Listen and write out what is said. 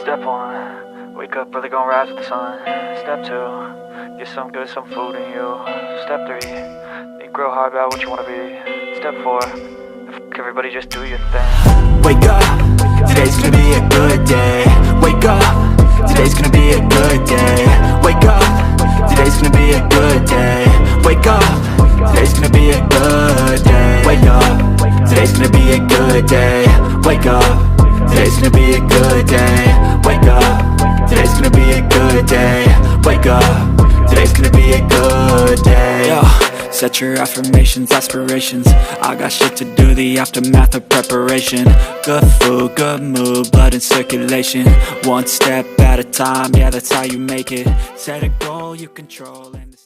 Step 1, wake up early, gonna rise with the sun. Step 2, get some good, some food in you. Step 3, think real hard about what you wanna be. Step 4, everybody just do your thing. Wake up, today's gonna be a good day. Wake up, today's gonna be a good day. Wake up, today's gonna be a good day. Wake up, today's gonna be a good day. Wake up, today's gonna be a good day. Wake up, today's gonna be a good day. Wake up, today's gonna be a good day. Wake up, today's gonna be a good day. Yo, set your affirmations, aspirations. I got shit to do, the aftermath of preparation. Good food, good mood, blood in circulation. One step at a time, yeah, that's how you make it. Set a goal you control and